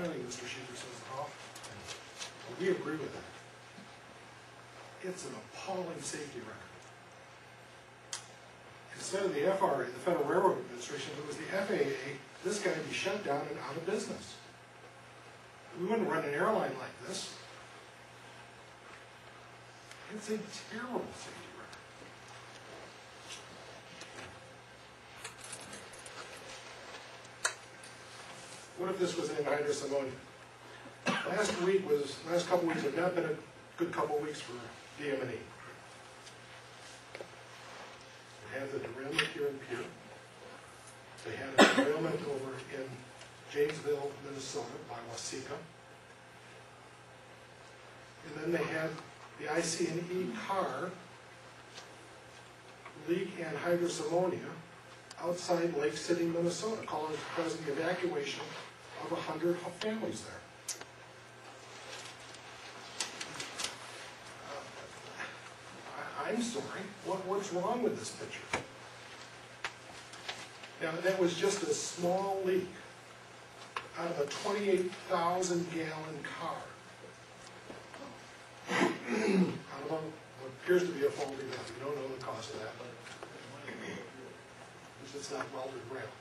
I think Mr. Sheeter says, oh, well, we agree with that. It's an appalling safety record. Instead of the FRA, the Federal Railroad Administration, if it was the FAA, this guy would be shut down and out of business. We wouldn't run an airline like this. It's a terrible safety record. What if this was anhydrous ammonia? Last couple weeks have not been a good couple weeks for DM&E. They had the derailment here in Pierre. They had a derailment over in Janesville, Minnesota by Waseca. And then they had the IC&E car leak anhydrous ammonia outside Lake City, Minnesota, causing the evacuation of 100 families there. I'm sorry, what's wrong with this picture? Now, that was just a small leak out of a 28,000-gallon car. Out of what appears to be a faulty valve. You don't know the cost of that, but it's not welded rail.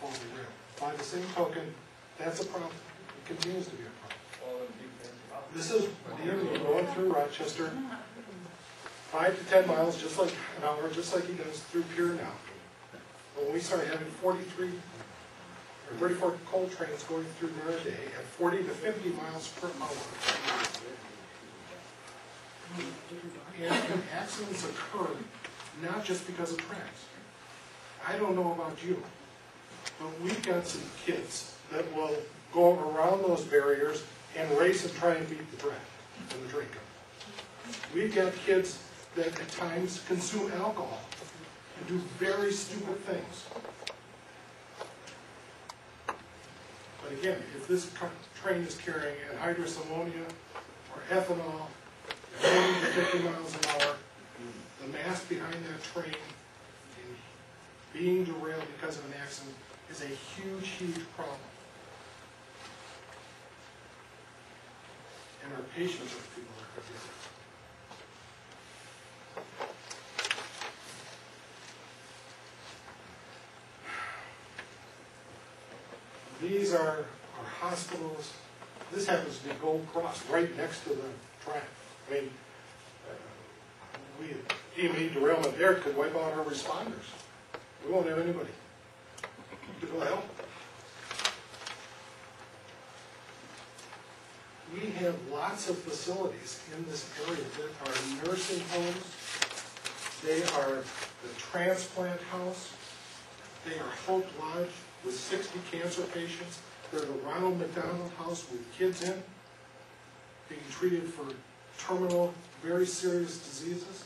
Faulty rail. By the same token, that's a problem. It continues to be a problem. This is DM&E going through Rochester, 5 to 10 miles, just like an hour, just like he does through Pierre now. But when we start having 43 or 34 coal trains going through there a day at 40 to 50 miles per hour, and accidents occur not just because of tracks. I don't know about you, but we've got some kids that will go around those barriers and race and try and beat the track and the train coming. We've got kids that at times consume alcohol and do very stupid things. But again, if this train is carrying anhydrous ammonia or ethanol at 40 to 50 miles an hour, the mass behind that train being derailed because of an accident is a huge, huge problem. And our patience with people are forgetting. These are our hospitals. This happens to be Gold Cross, right next to the track. I mean, DM&E derailment there could wipe out our responders. We won't have anybody to go help. We have lots of facilities in this area that are nursing homes. They are the transplant house. They are Hope Lodge with 60 cancer patients. They're the Ronald McDonald House with kids in, being treated for terminal, very serious diseases.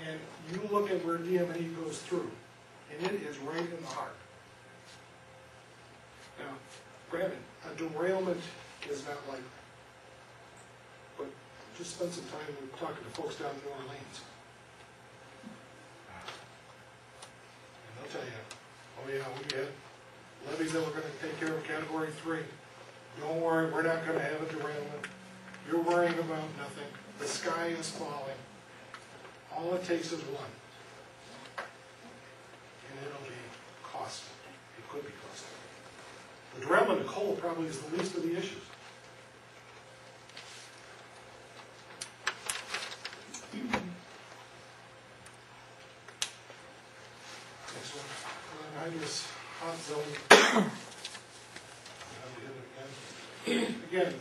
And you look at where DM&E goes through, and it is right in the heart. Now, granted, a derailment is not like, but just spend some time talking to folks down in New Orleans. And they'll tell you, oh yeah, we had levees that were going to take care of Category 3. Don't worry, we're not going to have a derailment. You're worrying about nothing. The sky is falling. All it takes is one. And it'll be costly. It could be costly. The derailment of coal probably is the least of the issues. Next one. Anhydrous hot zone. Again,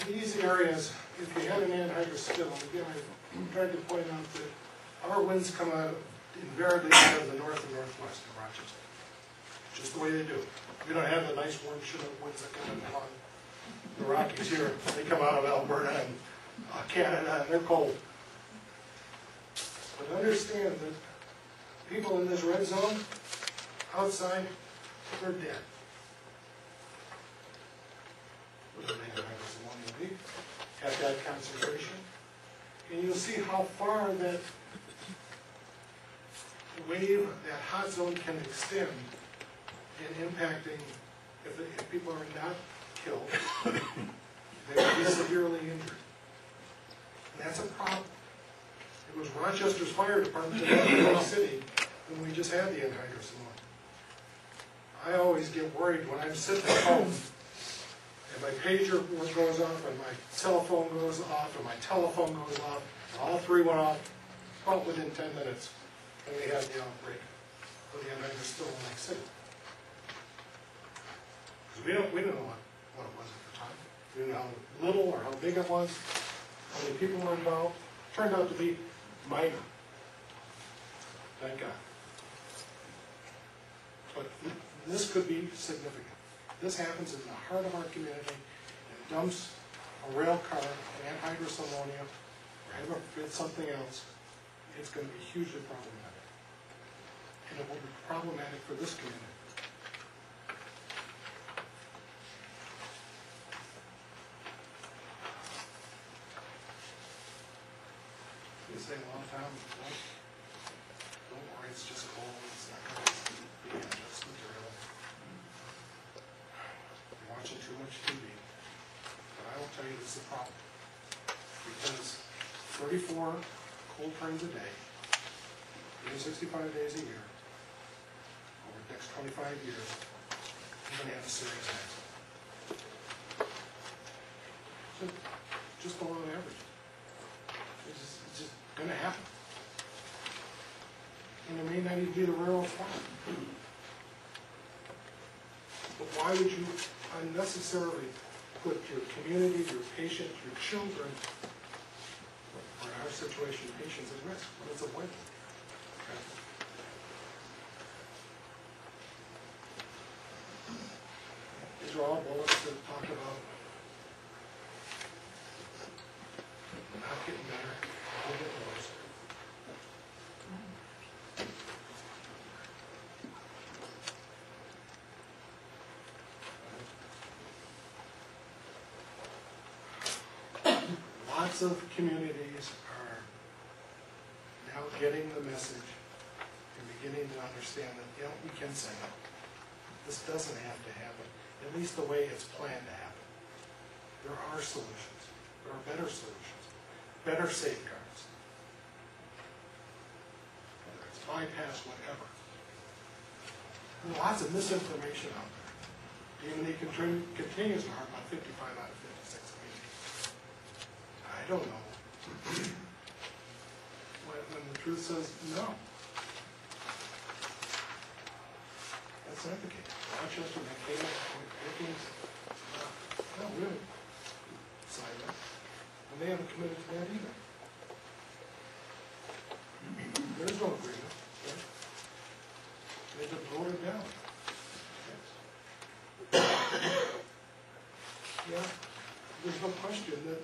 these areas, if you have an anhydrous spill, again, I tried to point out that our winds come out invariably out of the north and northwest in Rochester. Just the way they do. We don't have the nice warm Chinook winds that come in along the Rockies here. They come out of Alberta and Canada, and they're cold. But understand that people in this red zone, outside, they're dead. What do they have as ammonia at that concentration? And you'll see how far that wave, that hot zone can extend in impacting, if people are not killed, they will be severely injured. And that's a problem. It was Rochester's fire department in New York City when we just had the anhydrous ammonia. I always get worried when I'm sitting at home and my pager goes off, and my cell phone goes off, and my telephone goes off. All three went off about within 10 minutes, and we had the outbreak of the anhydrous still in Lake City. Because we didn't know what it was at the time. We didn't know how little or how big it was, how many people were involved. It turned out to be minor. Thank God. But this could be significant. This happens in the heart of our community. It dumps a rail car, anhydrous ammonia, or if it's something else, it's going to be hugely problematic. And it will be problematic for this community. You say a long time, don't worry, it's just cold, it's not going to be hazardous material. You're watching too much TV. But I will tell you this is a problem. Because 34 cold trains a day, 365 days a year, over the next 25 years, you're going to have a serious accident. So, just below average. It's just going to happen. And it may not even be the railroad's fault. But why would you unnecessarily put your community, your patients, your children, or in our situation, patients at risk when it's a wedding? Okay. These are all bullets that talk about not getting better, only getting worse. Lots of communities are now getting the message and beginning to understand that, you know, we can say no. This doesn't have to happen, at least the way it's planned to happen. There are solutions. There are better solutions, better safeguards. Whether it's bypass, whatever. There's lots of misinformation out there. DM&E continues to harp on 55 out of 56 communities. I don't know. When the truth says no. That's not the case. Rochester, Mankato, Hawkins, no, really. Silent. And they haven't committed to that either. There's no agreement. Right? They've been voted down. Yeah, there's no question that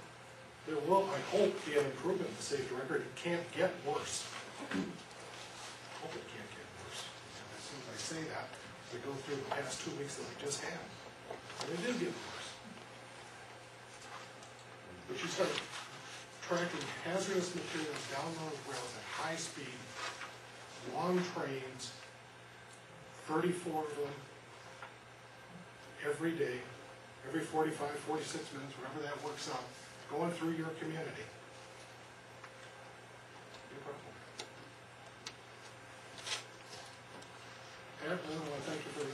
there will, I hope, be an improvement in the safety record. It can't get worse. I hope it can't get worse. And as soon as I say that, we go through the past 2 weeks that we just had. And it did get worse. But you start tracking hazardous materials down those rails at high speed, long trains, 34 of them, every day, every 45, 46 minutes, whatever that works out, going through your community. Be a problem. Pierre, I want to thank you for the